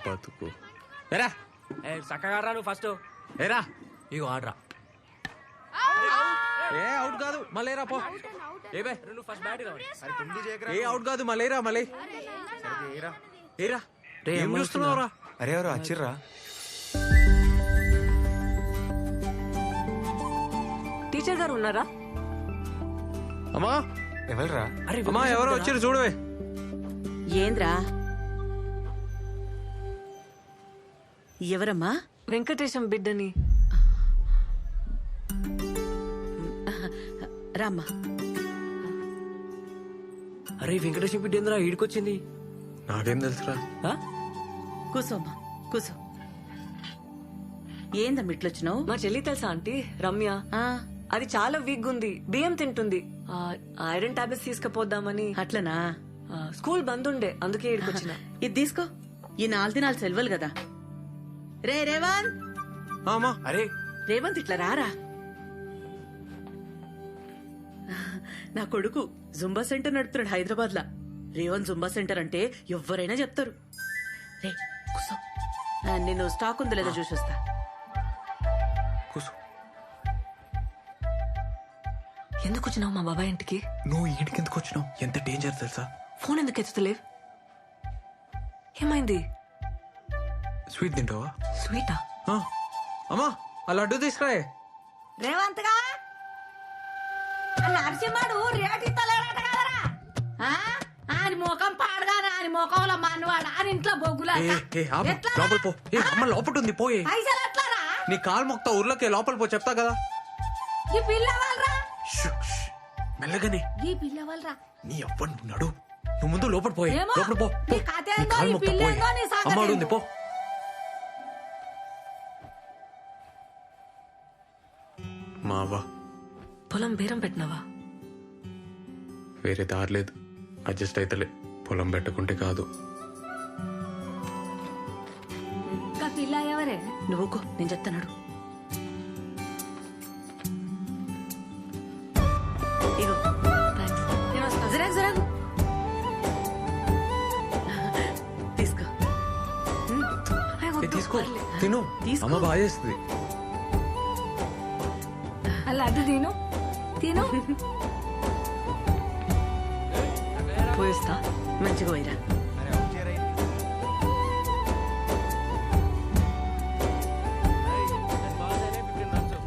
బతుకు ఏరా చక్కగా రా నువ్వు ఫస్ట్. ఏరా ఇగో ఆడరా. ఏ అవుట్ కాదు మళ్ళీ రా పో. ఏ బే నువ్వు ఫస్ట్ బ్యాట్ ఏ అవుట్ కాదు మళ్ళీ రా మళ్ళీ ఏరా ఏం చూస్తున్నావురా? అరే ఎవరు వచ్చిర్రా? టీచర్ గారు ఉన్నారా? అమ్మా ఎవరురా? అమ్మా ఎవరో వచ్చారు చూడవే. ఏంద్రా? ఎవరమ్మా? వెంకటేశం బిడ్డని. రామ్మా. అరే వెంకటేశ్వర బిడ్డ ఏంద్రా ఈడికొచ్చింది? నాకేం తెలుసురా? కూసోమ్మా కూసో. ఏందమ్మా ఇట్లొచ్చినావు? మా చెల్లి తెలుసా ఆంటీ? రమ్య. అది చాలా వీక్ ఉంది, బియ్యం తింటుంది. ఐరన్ టాబ్లెట్స్ తీసుకుపోద్దామని. అట్లనా? స్కూల్ బంద్ ఉండే, అందుకే ఈడికొచ్చిన. ఇది తీసుకో. ఈ 4 దినాలు సెలవులు కదా. రే రేవంత్. అమ్మా అరే రేవంత్ ఇట్లా రారా. నా కొడుకు జుంబా సెంటర్ నడుపుతున్నాడు హైదరాబాద్ లా. రేవంత్ జుంబా సెంటర్ అంటే ఎవరైనా చెప్తారు. రే కూసో. నేను స్టాక్ ఉందో లేదో చూసి వస్తా. కూర్చో. ఎందుకు వచ్చినావు మా బాబాయ్ ఇంటికి? నువ్వు ఈడికి ఎందుకు వచ్చినావు? ఎంత డేంజర్ తెలుసా? ఫోన్ ఎందుకు ఎత్తుతలేవు? ఏమైంది? స్వీట్ తింటావా? స్వీటా? అమ్మా ఆ లడ్డు తీసుకురాయే. రేవంత్ గా నరసింహడు రేటు ఇస్తలేడట కదరా. ఆయన ముఖం పాడగానే ఆయన ముఖంలో మనవాడు ఆయన ఇంట్లో బొగ్గులా లోపల పో. అమ్మ లోపల ఉంది పోయే. పైసలు ఎట్లారా? నీ కాలు మొక్తా ఊర్లోకి లోపల పో. చెప్తా కదా. ఈ పిల్ల వాళ్ళరా? మెల్లగానే. ఈ పిల్ల వాళ్ళరా? నీ అవ్వ నడు. నువ్వు ముందు లోపల పోయే. ఏమో. లోపల పో. నీ కథ ఏందో, కాలు ఈ మొక్తా పిల్ల పోయే. ఏందో, నీ సంగతి అమ్మ ఉంది ఏందో. పో. మా అవ్వ పొలం బేరం పెట్టినావా? వేరే దారి లేదు. అడ్జస్ట్ అయితలే. పొలం పెట్టుకుంటే కాదు. ఇంకా పిల్ల ఎవరే? నువ్వుకో, నేను చెప్తాను. ఇగో జరాగు జరాగు తీసుకో. తీసుకో తిను. తీసుకో. అమ్మ బాగా చేస్తుంది. అలా అడ్డు తిను తిను. పోయిస్తా. మంచిగా పోయిరా.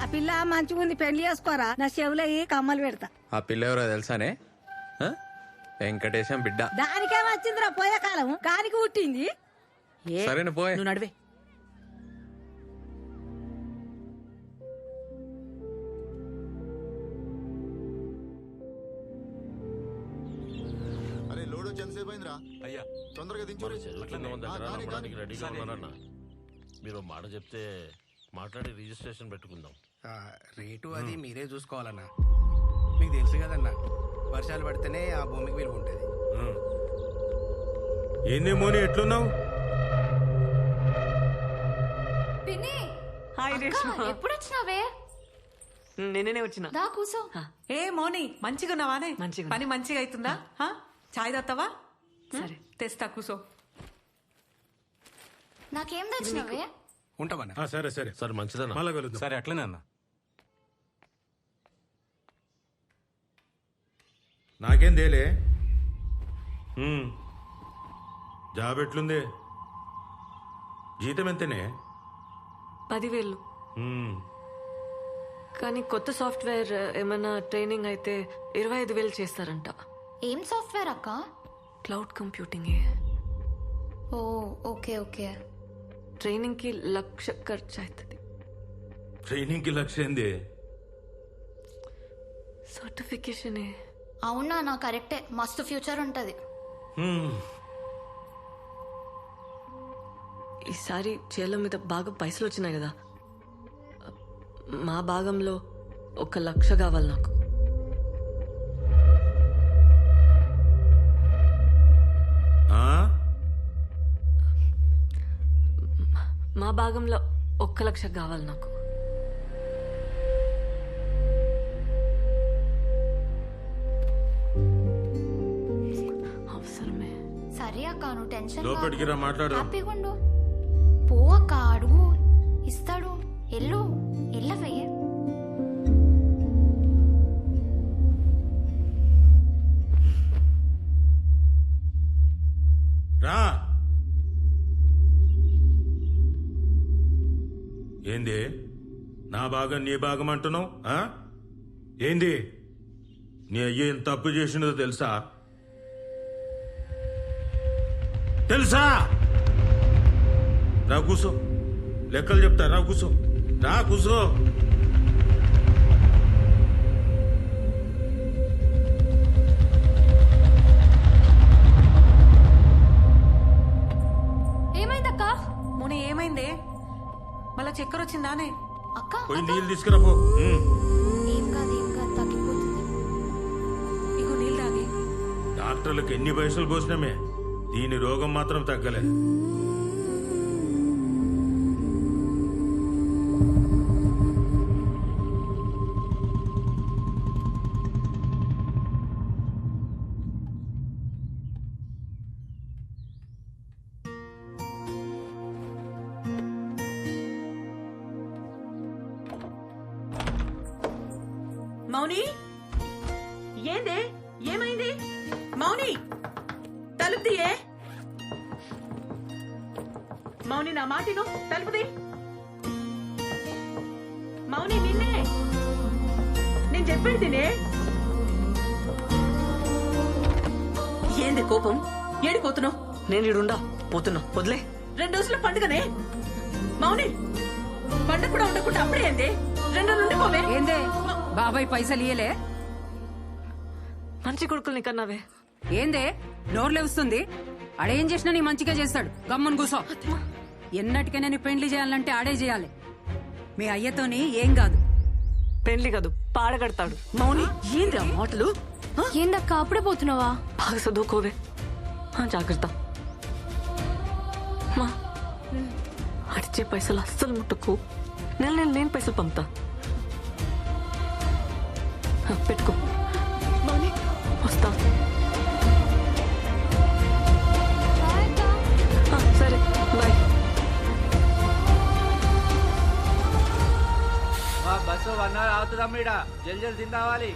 ఆ పిల్ల మంచిగా ఉంది, పెళ్లి చేసుకోరా. నా చెవులో కమ్మలు పెడతా. ఆ పిల్ల ఎవరో తెలుసానే? వెంకటేశం బిడ్డ. దానికేమొచ్చిందిరా పోయే కాలం, కానికి పుట్టింది. సరేనా పోయే. నువ్వు నడివే. అయ్యా తొందరగా రెడీగా ఉన్నారన్న. మీరు మాట చెప్తే మాట్లాడి రిజిస్ట్రేషన్ పెట్టుకుందాం. రేటు అది మీరే చూసుకోవాలన్నా. మీకు తెలుసు కదన్నా, వర్షాలు పడితేనే ఆ భూమికి విలువ ఉంటుంది. ఏందేమోని ఎట్లున్నావు? హాయ్ రేష్మా. ఎప్పుడు వచ్చినావే? నిన్ననే వచ్చిన. దా కూసో. ఏ మోని మంచిగా ఉన్నావానే? మంచిగా. పని మంచిగా అవుతుందా? చాయ్ తాగుతావా? సరే తెస్తా కూసో. నాకేం తెచ్చినావే? ఉంటామన్నా. సరే సరే సరే మంచిదన్నా. మళ్ళా కలుద్దాం. సరే అట్లనే అన్న. నాకేం తేలే. జాబ్ ఎట్లుంది? జీతం ఎంతనే? 10,000. కానీ కొత్త సాఫ్ట్వేర్ ఏమైనా ట్రైనింగ్ అయితే 25,000 చేస్తారంట. ఏం సాఫ్ట్వేర్ అక్క? Cloud computing. Oh okay okay. Training కి 1,00,000 ఖర్చు అవుతుంది. ట్రైనింగ్ కి లక్ష్యం ఏంది? సర్టిఫికేషన్. అవునా? నా కరెక్టే, మస్తు ఫ్యూచర్ ఉంటది. ఈసారి చేల మీద బాగా పైసలు వచ్చినాయి కదా, మా భాగంలో 1,00,000 కావాలి నాకు. మా భాగంలో 1,00,000 కావాలి నాకు. సరే అక్క, నువ్వు టెన్షన్ లోపలికి రా, మాట్లాడు. హ్యాపీగా ఉండు. పో అక్క, అడుగు, ఇస్తాడు. ఎల్లు, ఎల్లవే. రా. ఏంది నా భాగం నీ భాగం అంటున్నావు? ఏంది నీ అయ్య ఎంత తప్పు చేసినదో తెలుసా? రా కూసో, లెక్కలు చెప్తా. రా కూసో, రా కూసో. ఏమైందక్క? మోని ఏమైందే? మళ్ళా చక్కెర వచ్చిందానే? అక్క పోయి నీళ్ళు తీసుకురా పో. ఏం కాదు తగ్గిపోతుంది. ఇగో నీళ్ళు తాగి. డాక్టర్లకు ఎన్ని పైసలు పోసినామే, దీని రోగం మాత్రం తగ్గలే. మౌని, ఏందే? ఏమైంది? మౌని, తలుపు తీయే. మౌని, నా మాటిను, తలుపుది. మౌని, నిన్నే నేను చెప్పేది తినే. ఏంది కోపం? ఏడిపోతున్నావు? నేను ఇడుండా పోతున్నా, వదిలే. 2 రోజుల పండుగనే మౌని. పండుగ కూడా ఉండకుండా అప్పుడే ఏంది? 2 రోజులు ఉండిపోవే. ఏందే బాబాయ్ పైసలు ఇయ్యలే? మంచి కొడుకుల్ని కన్నావే. ఏందే నోర్లే వస్తుంది? ఆడేం చేసినా నీ మంచిగా చేస్తాడు. గమ్మున కూసో. ఎన్నటికైనా నీ పెండ్లి చేయాలంటే ఆడే చేయాలి. మీ అయ్యతోని ఏం కాదు. పెళ్లి కాదు, పాడగడతాడు. మౌని, ఏంది ఆ మాటలు? ఏందక్క అప్పుడే పోతున్నావా? బాగా చదువుకోవే. జాగ్రత్త. మా అడిచే పైసలు అస్సలు ముట్టుకు. నెల నేను పైసలు పంపుతా. పెట్టుకో. మౌని, వస్తా. సరే, బాయ్. Bus 1 hour అవుతుందమ్మ. ఇడ జల్ జల్ తిందావాలి.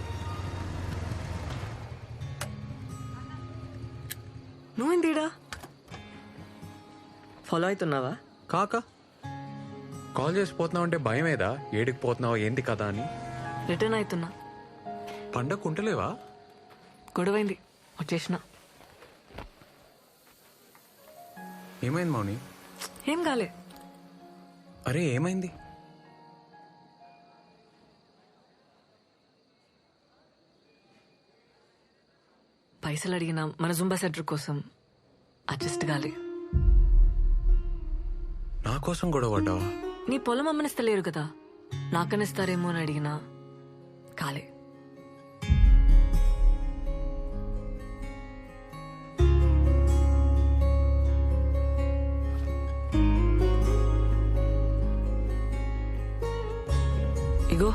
నువ్వేందిడా ఫాలో అవుతున్నావా? కాక కాల్ చేసి పోతున్నావు అంటే భయమేదా? ఏడికి పోతున్నావు, ఏంటి కదా అని. రిటర్న్ అవుతున్నా. పండగ ఉంటలేవా? గొడవైంది, వచ్చేసిన. ఏమైంది మౌని? ఏం కాలే. అరే ఏమైంది? పైసలు అడిగిన మన జుంబా సెంటర్ కోసం అడ్జస్ట్ కాలే. నా కోసం గొడవ పడ్డావా? నీ పొలం అమ్మనిస్తలేరు కదా, నాకనిస్తారేమో అని అడిగినా కాలే. ఇగో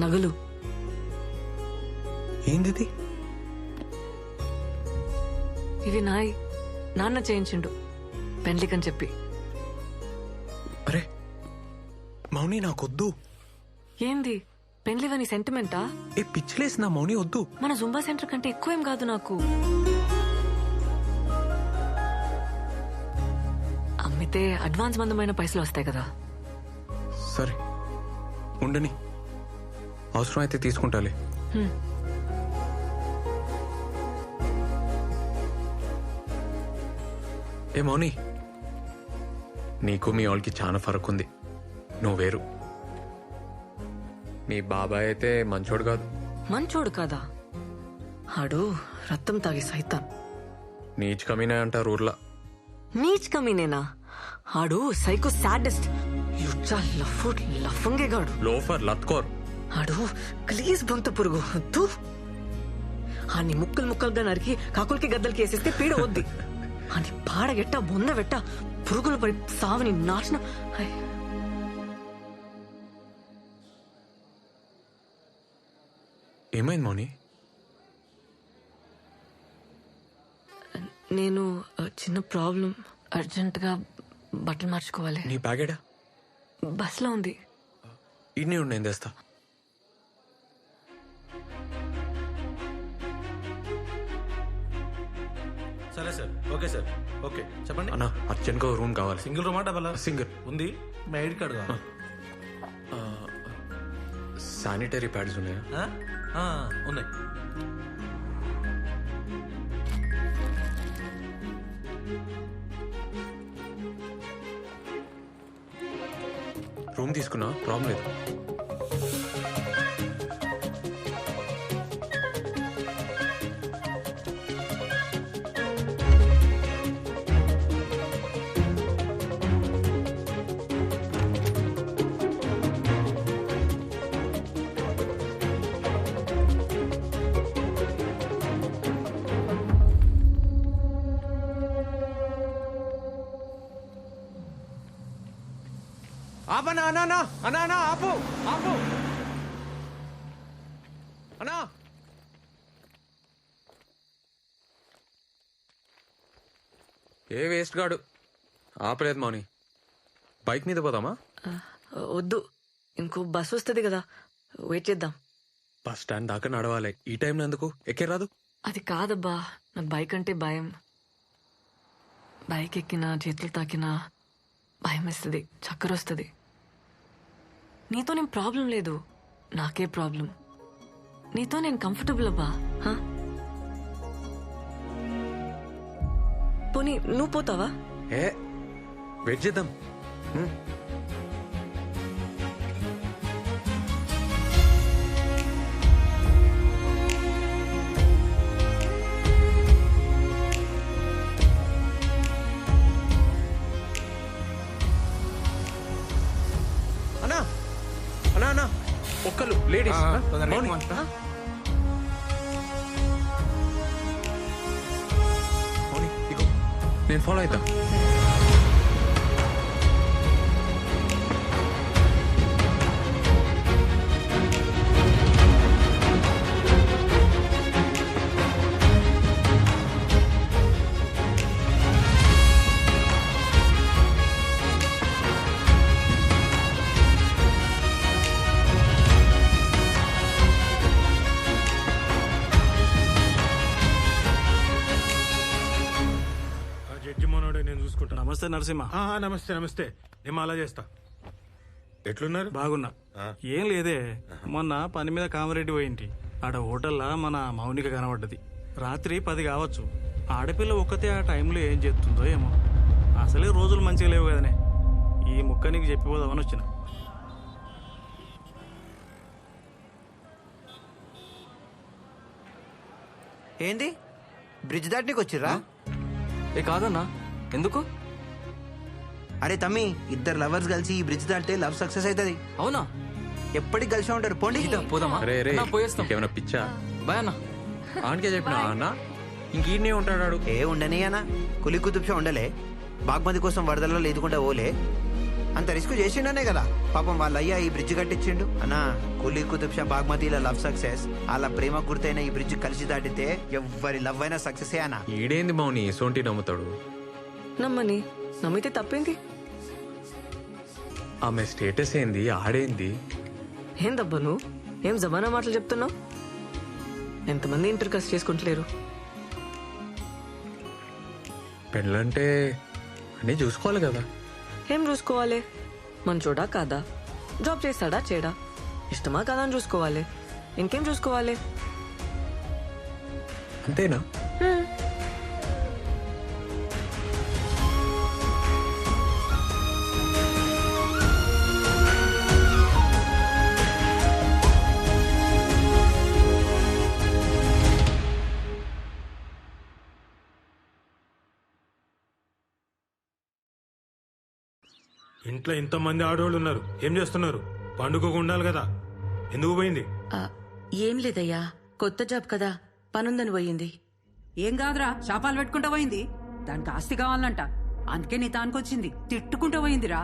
నగలు. ఏంది? ఇవి నాయి, నాన్న చేయించిండు పెండ్లికని చెప్పి. అరే మౌని, నాకొద్దు. ఏంది పెండ్లివని సెంటిమెంటా? ఏ పిచ్చిలేసిన మౌని, వద్దు. మన జుంబా సెంటర్ కంటే ఎక్కువేం కాదు నాకు. అమ్మితే అడ్వాన్స్ మందమైన పైసలు వస్తాయి కదా. సరే ఉండని, అవసరం అయితే తీసుకుంటాలే. ఏ మౌని, నీకు మీ వాళ్ళకి చాలా ఫరక్ ఉంది. నువ్వు వేరు. మీ బాబాయ్ అయితే మంచోడు కాదు. మంచోడు కాదా? ఆడు రక్తం తాగి సైతాన్. నీచ్ కమీనే అంటారు ఊర్లా. నీచ్ కమీనేనా? ఆడు సైకో సాడెస్ట్, యుచ్చా లఫంగేగాడు. లోఫర్ లత్కోర్. ఆడు ప్లీజ్ బొంత పురుగు తూ. ఆని ముక్కలు ముక్కలుగా నరికి కాకులకి గద్దలకి వేసేస్తే పీడ వద్ది. అని పాడగెట్ట బొంద వెట్ట పురుగులు పడి సావని నాశనం. ఏమైంది మౌని? నేను చిన్న ప్రాబ్లం, అర్జెంటుగా బట్టలు మార్చుకోవాలి. నీ బ్యాగేడా? బస్లో ఉంది. ఇన్ని నేను తెస్తా. సరే సార్, ఓకే సార్, ఓకే చెప్పండి. అన్నా అర్జెంట్గా రూమ్ కావాలి. Single రూమా double? సింగిల్ ఉంది. మీ ఐడి కార్డు కావాలి. శానిటరీ ప్యాడ్స్ ఉన్నాయా? ఉన్నాయి. రూమ్ తీసుకున్నా, ప్రాబ్లం లేదు. ఆపనా అన్నా అన్నా అన్నా అన్నా ఆపు ఆపు అన్నా. ఏ వేస్ట్ గాడు ఆపలేదు మౌని. బైక్ మీద పోదామా? వద్దు, ఇంకో బస్ వస్తుంది కదా, వెయిట్ చేద్దాం. బస్ స్టాండ్ దాకా నడవాలి. ఈ టైంలో ఎందుకు? ఎక్కే రాదు? అది కాదబ్బా, నాకు బైక్ అంటే భయం. బైక్ ఎక్కినా చేతులు తాకినా భయం వేస్తుంది, చక్కర వస్తుంది. నీతో నేను ప్రాబ్లం లేదు, నాకే ప్రాబ్లం. నీతో నేను కంఫర్టబుల్ అబ్బా. పోనీ నువ్వు పోతావా? ఏ వెయిట్ చేద్దాం. అన్నా అన్నా అన్నా ఒక్కలు లేడీస్. నేను ఫాలో అవుతా. నేను చూసుకుంటా. నమస్తే నరసింహ. నమస్తే నమస్తే. నేను అలా చేస్తా. ఎట్లున్నారు? బాగున్నా. ఏం లేదే, మొన్న పని మీద కామారెడ్డి పోయింటి. ఆడ హోటల్లా మన మౌనిక కనబడ్డది. రాత్రి 10 కావచ్చు. ఆడపిల్ల ఒక్కతే ఆ టైంలో ఏం చేస్తుందో ఏమో. అసలే రోజులు మంచిగా లేవు కదనే, ఈ ముక్క నీకు చెప్పిపోదామని వచ్చిన. ఏంది బ్రిడ్జ్ దాటనీకి వచ్చిర్రా? ఏ కాదన్నా, ఎందుకు? అరే తమ్మి, ఇద్దరు లవర్స్ కలిసి ఈ బ్రిడ్జ్ దాటితే లవ్ సక్సెస్ అవుతుంది. అవునా? ఎప్పటికి కలిసి ఉంటారు. పోండి. పోదామా? పోయేస్తాం. ఏమైనా పిచ్చా? బాయ్ అన్న. ఆనకే చెప్పినా అన్న ఇంకీడనే ఉంటాడు. ఏ ఉండని అన్న, కులి కుతుబ్షా ఉండలే. బాగ్మతి కోసం వరదల్లో లేదుకుంటా ఓలే. అంత రిస్క్ చేసిండనే కదా పాపం వాళ్ళ అయ్యా ఈ బ్రిడ్జ్ కట్టించిండు. అన్నా, కులి కుతుబ్షా బాగ్మతిల లవ్ సక్సెస్, వాళ్ళ ప్రేమ గుర్తైన ఈ బ్రిడ్జ్ కలిసి దాటితే ఎవ్వరి లవ్ అయినా సక్సెస్ అన్నా. ఈడేంది మౌని సోంటి నమ్ముతాడు? నమ్మని, నమ్మితే తప్పేంది? ఆమె స్టేటస్ ఏంది, ఆడేంది? ఏందబ్బా నువ్వు ఏం జమానా మాటలు చెప్తున్నావు? ఎంతమంది ఇంటర్ కాస్ట్ చేసుకుంటలేరు? పెళ్ళంటే అన్నీ చూసుకోవాలి కదా. ఏం చూసుకోవాలి? మంచోడా కాదా, జాబ్ చేస్తాడా చేయడా, ఇష్టమా కాదా అని చూసుకోవాలి. ఇంకేం చూసుకోవాలి? అంతేనా? ఇంట్లో ఇంతమంది ఆడవాళ్ళు ఉన్నారు, ఏం చేస్తున్నారు? పండుగకు ఉండాలి కదా, ఎందుకు పోయింది? ఏం లేదయ్యా, కొత్త జాబ్ కదా, పనుందని పోయింది. ఏం కాదురా, శాపాలు పెట్టుకుంటూ పోయింది. దానికి ఆస్తి కావాలంట, అందుకే నీ తానుకొచ్చింది. తిట్టుకుంటూ పోయిందిరా.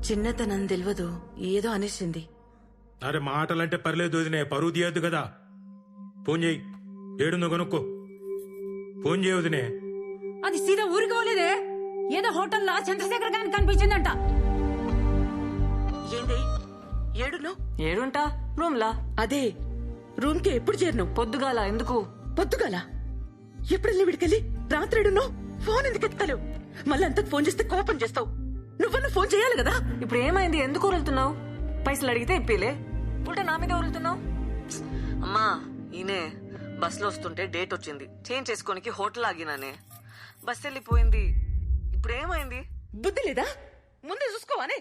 చిన్నతనం తెలియదు, ఏదో అనేసింది. అరే మాటలంటే పర్లేదు వదినే, పరువు తీయద్దు కదా. ఫోన్ చేయి, ఏడుందో కనుక్కో. ఫోన్ చేయ వదినే. అది సీదా ఊరికి పోలేదే, ఏదో హోటల్లో చంద్రశేఖర్ గారికి కనిపించిందంట. ఏంది ఏడును ఏడుంటా రూమ్ లా. అదే రూమ్ కి ఎప్పుడు చేరినావు? పొద్దుగాల. ఎందుకు పొద్దుగాల? ఎప్పుడు విడికెళ్ళి రాత్రేడును ఫోన్ ఎందుకు ఎత్తావు? మళ్ళీ అంతకు ఫోన్ చేస్తే కోపం చేస్తావు. నువ్వన్నా ఫోన్ చేయాలి కదా. ఇప్పుడు ఏమైంది? ఎందుకు వదులుతున్నావు? పైసలు అడిగితే ఇప్పిలే, ఉల్టా నా మీద వదులుతున్నావు. అమ్మా ఈయనే బస్ లో వస్తుంటే డేట్ వచ్చింది, చేంజ్ చేసుకోనికి హోటల్ ఆగినానే. బస్ వెళ్ళిపోయింది. ఇప్పుడు ఏమైంది? బుద్ధి లేదా? ముందే చూసుకోవానే.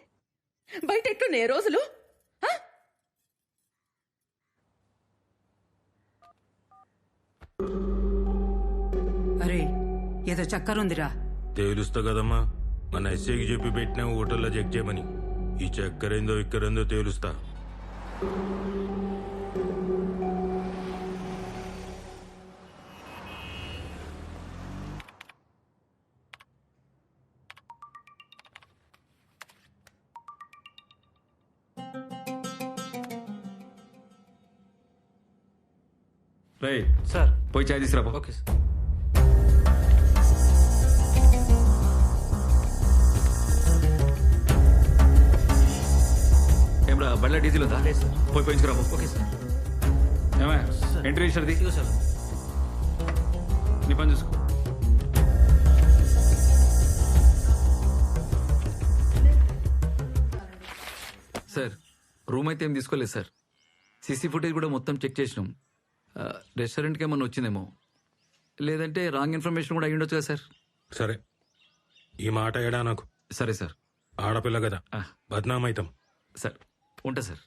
బయట ఎట్లున్నాయి రోజులు? ఆ? అరే ఏదో చక్కరుందిరా. తేలుస్తా కదమ్మా, మన ఎస్ఐకి చెప్పి పెట్టినా హోటల్లో చెక్ చేయమని. ఈ చక్కరేందో ఇక్కరేందో తేలుస్తా. సార్ పోయి చాయ్ తీసుకురా. Okay sir. ఏమరా బండ్ల డీజిల్ ఉందా? పోయి పోయించుకురా. Okay sir. ఏమా ఎంట్రీ ఇచ్చారు సార్. నీ పని చూసుకో. సార్ రూమ్ అయితే ఏం తీసుకోలేదు సార్. సీసీ ఫుటేజ్ కూడా మొత్తం చెక్ చేసినాం. రెస్టారెంట్కి ఏమన్నా వచ్చిందేమో, లేదంటే రాంగ్ ఇన్ఫర్మేషన్ కూడా అయ్యుండొచ్చు కదా సార్. సరే ఈ మాట ఏడా నాకు. సరే సార్. ఆడపిల్ల కదా, బద్నామైతాం. సార్ ఉంటా సార్.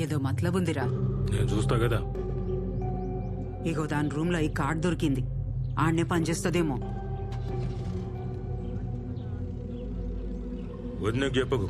ఏదో మతలబుందిరా. నేను చూస్తా కదా. ఇగో దాని రూమ్ లో ఈ కార్డ్ దొరికింది, ఆడనే పనిచేస్తుందేమో. వదినకు చెప్పకు.